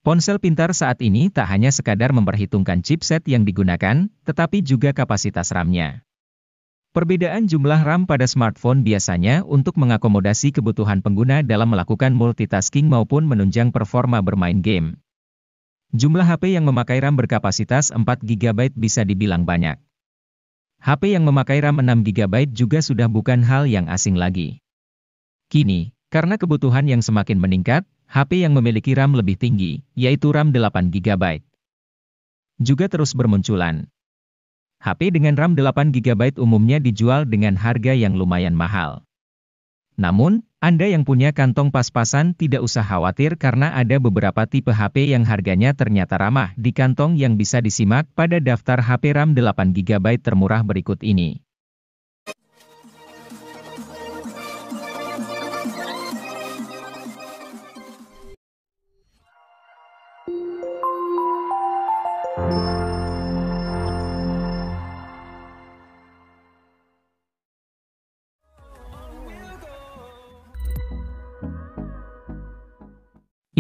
Ponsel pintar saat ini tak hanya sekadar memperhitungkan chipset yang digunakan, tetapi juga kapasitas RAM-nya. Perbedaan jumlah RAM pada smartphone biasanya untuk mengakomodasi kebutuhan pengguna dalam melakukan multitasking maupun menunjang performa bermain game. Jumlah HP yang memakai RAM berkapasitas 4 GB bisa dibilang banyak. HP yang memakai RAM 6 GB juga sudah bukan hal yang asing lagi. Kini, karena kebutuhan yang semakin meningkat, HP yang memiliki RAM lebih tinggi, yaitu RAM 8 GB, juga terus bermunculan. HP dengan RAM 8 GB umumnya dijual dengan harga yang lumayan mahal. Namun, Anda yang punya kantong pas-pasan tidak usah khawatir karena ada beberapa tipe HP yang harganya ternyata ramah di kantong yang bisa disimak pada daftar HP RAM 8 GB termurah berikut ini.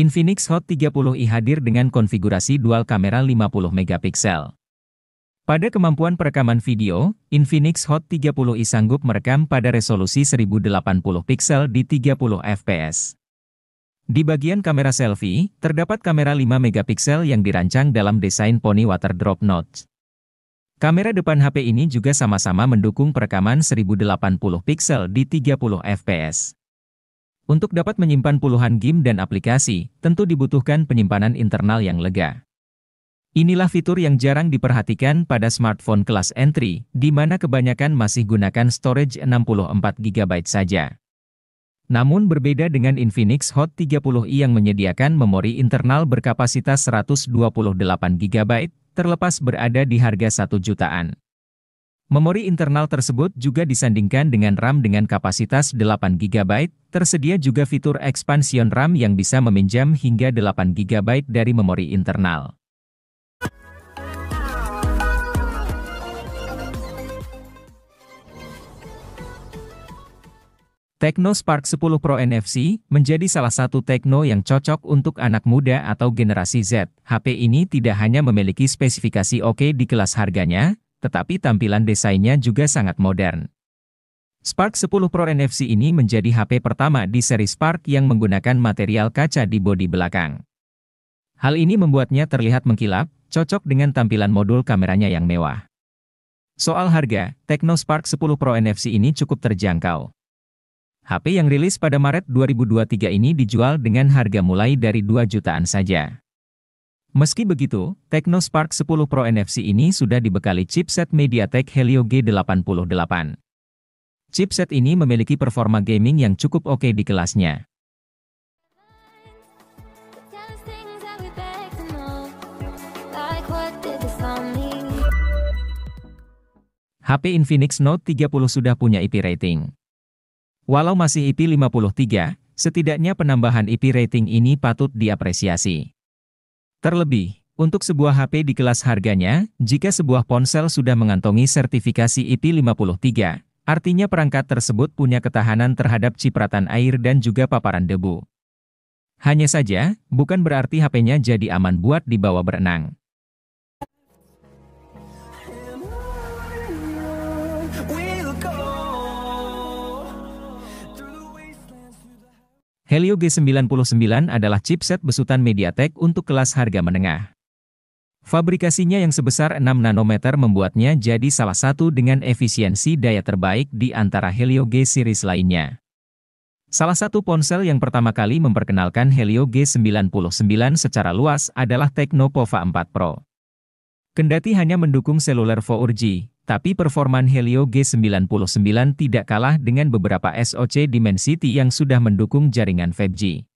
Infinix Hot 30i hadir dengan konfigurasi dual kamera 50 megapiksel. Pada kemampuan perekaman video, Infinix Hot 30i sanggup merekam pada resolusi 1080 piksel di 30 fps. Di bagian kamera selfie, terdapat kamera 5 megapiksel yang dirancang dalam desain poni water drop notch. Kamera depan HP ini juga sama-sama mendukung perekaman 1080 piksel di 30 fps. Untuk dapat menyimpan puluhan game dan aplikasi, tentu dibutuhkan penyimpanan internal yang lega. Inilah fitur yang jarang diperhatikan pada smartphone kelas entry, di mana kebanyakan masih gunakan storage 64 GB saja. Namun berbeda dengan Infinix Hot 30i yang menyediakan memori internal berkapasitas 128 GB, terlepas berada di harga 1 jutaan. Memori internal tersebut juga disandingkan dengan RAM dengan kapasitas 8 GB, tersedia juga fitur expansion RAM yang bisa meminjam hingga 8 GB dari memori internal. Tecno Spark 10 Pro NFC menjadi salah satu Tecno yang cocok untuk anak muda atau generasi Z. HP ini tidak hanya memiliki spesifikasi oke di kelas harganya, tetapi tampilan desainnya juga sangat modern. Spark 10 Pro NFC ini menjadi HP pertama di seri Spark yang menggunakan material kaca di bodi belakang. Hal ini membuatnya terlihat mengkilap, cocok dengan tampilan modul kameranya yang mewah. Soal harga, Tecno Spark 10 Pro NFC ini cukup terjangkau. HP yang rilis pada Maret 2023 ini dijual dengan harga mulai dari 2 jutaan saja. Meski begitu, Tecno Spark 10 Pro NFC ini sudah dibekali chipset MediaTek Helio G88. Chipset ini memiliki performa gaming yang cukup oke di kelasnya. HP Infinix Note 30 sudah punya IP rating. Walau masih IP 53, setidaknya penambahan IP rating ini patut diapresiasi. Terlebih, untuk sebuah HP di kelas harganya, jika sebuah ponsel sudah mengantongi sertifikasi IP 53, artinya perangkat tersebut punya ketahanan terhadap cipratan air dan juga paparan debu. Hanya saja, bukan berarti HP-nya jadi aman buat dibawa berenang. Helio G99 adalah chipset besutan MediaTek untuk kelas harga menengah. Fabrikasinya yang sebesar 6 nanometer membuatnya jadi salah satu dengan efisiensi daya terbaik di antara Helio G series lainnya. Salah satu ponsel yang pertama kali memperkenalkan Helio G99 secara luas adalah Tecno Pova 4 Pro. Kendati hanya mendukung seluler 4G, tapi performan Helio G99 tidak kalah dengan beberapa SoC Dimensity yang sudah mendukung jaringan 5G.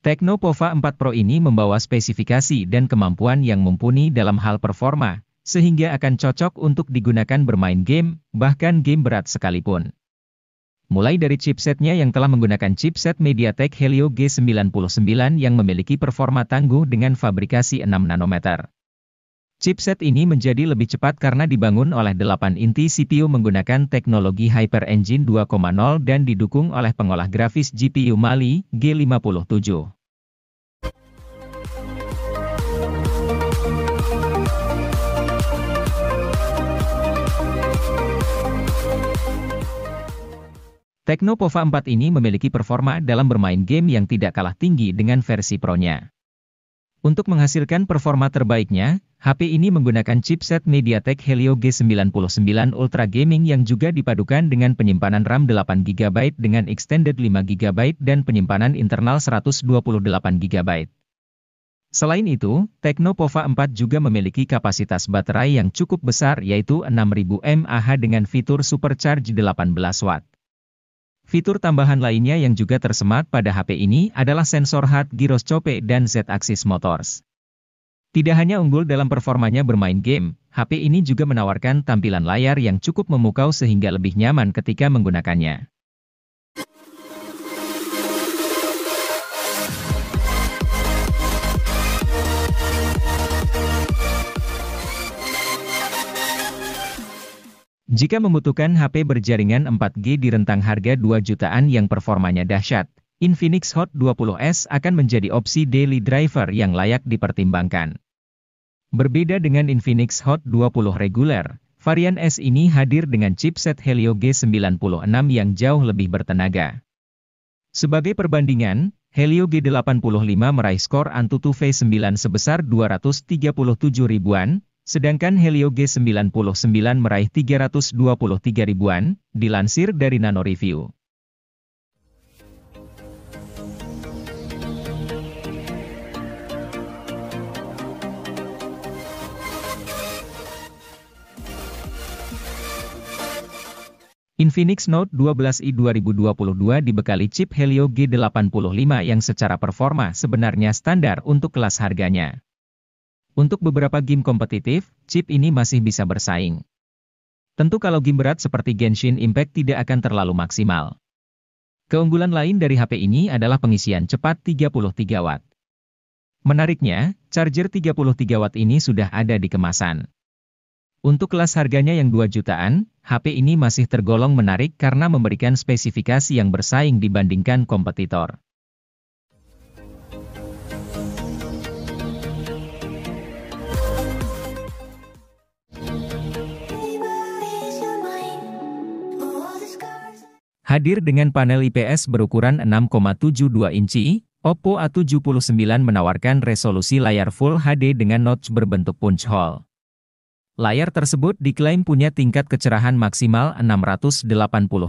Tecno Pova 4 Pro ini membawa spesifikasi dan kemampuan yang mumpuni dalam hal performa, sehingga akan cocok untuk digunakan bermain game, bahkan game berat sekalipun. Mulai dari chipsetnya yang telah menggunakan chipset MediaTek Helio G99 yang memiliki performa tangguh dengan fabrikasi 6 nanometer. Chipset ini menjadi lebih cepat karena dibangun oleh 8 inti CPU menggunakan teknologi Hyper Engine 2.0 dan didukung oleh pengolah grafis GPU Mali G57. Tecno Pova 4 ini memiliki performa dalam bermain game yang tidak kalah tinggi dengan versi Pro-nya. Untuk menghasilkan performa terbaiknya, HP ini menggunakan chipset MediaTek Helio G99 Ultra Gaming yang juga dipadukan dengan penyimpanan RAM 8GB dengan extended 5GB dan penyimpanan internal 128GB. Selain itu, Tecno Pova 4 juga memiliki kapasitas baterai yang cukup besar yaitu 6000 mAh dengan fitur Supercharge 18 Watt. Fitur tambahan lainnya yang juga tersemat pada HP ini adalah sensor hard gyroscope dan Z-axis motors. Tidak hanya unggul dalam performanya bermain game, HP ini juga menawarkan tampilan layar yang cukup memukau sehingga lebih nyaman ketika menggunakannya. Jika membutuhkan HP berjaringan 4G di rentang harga 2 jutaan yang performanya dahsyat, Infinix Hot 20S akan menjadi opsi daily driver yang layak dipertimbangkan. Berbeda dengan Infinix Hot 20 reguler, varian S ini hadir dengan chipset Helio G96 yang jauh lebih bertenaga. Sebagai perbandingan, Helio G85 meraih skor AnTuTu V9 sebesar 237 ribuan, sedangkan Helio G99 meraih 323 ribuan, dilansir dari Nano Review. Infinix Note 12i 2022 dibekali chip Helio G85 yang secara performa sebenarnya standar untuk kelas harganya. Untuk beberapa game kompetitif, chip ini masih bisa bersaing. Tentu kalau game berat seperti Genshin Impact tidak akan terlalu maksimal. Keunggulan lain dari HP ini adalah pengisian cepat 33 Watt. Menariknya, charger 33 Watt ini sudah ada di kemasan. Untuk kelas harganya yang 2 jutaan, HP ini masih tergolong menarik karena memberikan spesifikasi yang bersaing dibandingkan kompetitor. Hadir dengan panel IPS berukuran 6,72 inci, Oppo A79 menawarkan resolusi layar Full HD dengan notch berbentuk punch hole. Layar tersebut diklaim punya tingkat kecerahan maksimal 680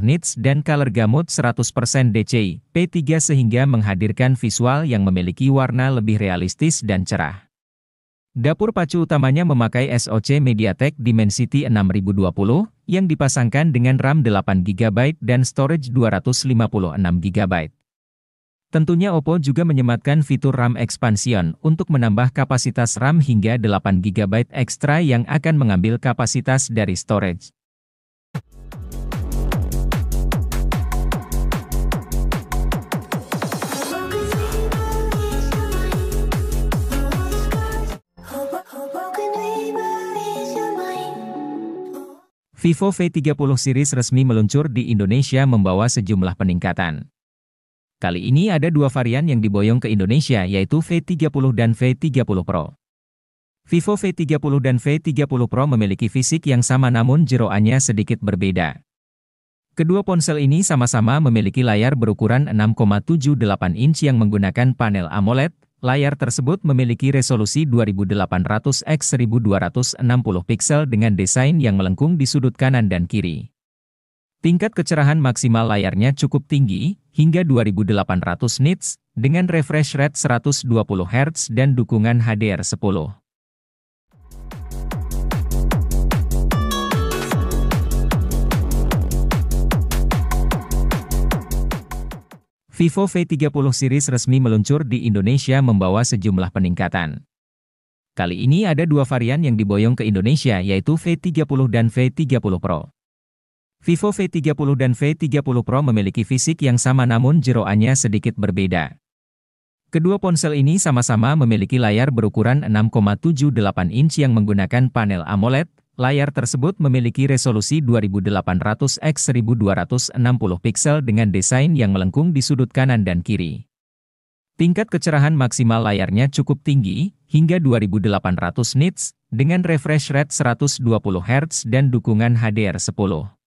nits dan color gamut 100% DCI P3 sehingga menghadirkan visual yang memiliki warna lebih realistis dan cerah. Dapur pacu utamanya memakai SoC MediaTek Dimensity 6020, yang dipasangkan dengan RAM 8GB dan storage 256GB. Tentunya Oppo juga menyematkan fitur RAM Expansion untuk menambah kapasitas RAM hingga 8GB ekstra yang akan mengambil kapasitas dari storage. Vivo V30 series resmi meluncur di Indonesia membawa sejumlah peningkatan. Kali ini ada dua varian yang diboyong ke Indonesia yaitu V30 dan V30 Pro. Vivo V30 dan V30 Pro memiliki fisik yang sama namun jeroannya sedikit berbeda. Kedua ponsel ini sama-sama memiliki layar berukuran 6,78 inch yang menggunakan panel AMOLED. Layar tersebut memiliki resolusi 2800 x 1260 piksel dengan desain yang melengkung di sudut kanan dan kiri. Tingkat kecerahan maksimal layarnya cukup tinggi, hingga 2800 nits, dengan refresh rate 120 Hz dan dukungan HDR10. Vivo V30 series resmi meluncur di Indonesia membawa sejumlah peningkatan. Kali ini ada dua varian yang diboyong ke Indonesia yaitu V30 dan V30 Pro. Vivo V30 dan V30 Pro memiliki fisik yang sama namun jeroannya sedikit berbeda. Kedua ponsel ini sama-sama memiliki layar berukuran 6,78 inch yang menggunakan panel AMOLED. Layar tersebut memiliki resolusi 2800 x 1260 piksel dengan desain yang melengkung di sudut kanan dan kiri. Tingkat kecerahan maksimal layarnya cukup tinggi, hingga 2800 nits, dengan refresh rate 120 Hz dan dukungan HDR10.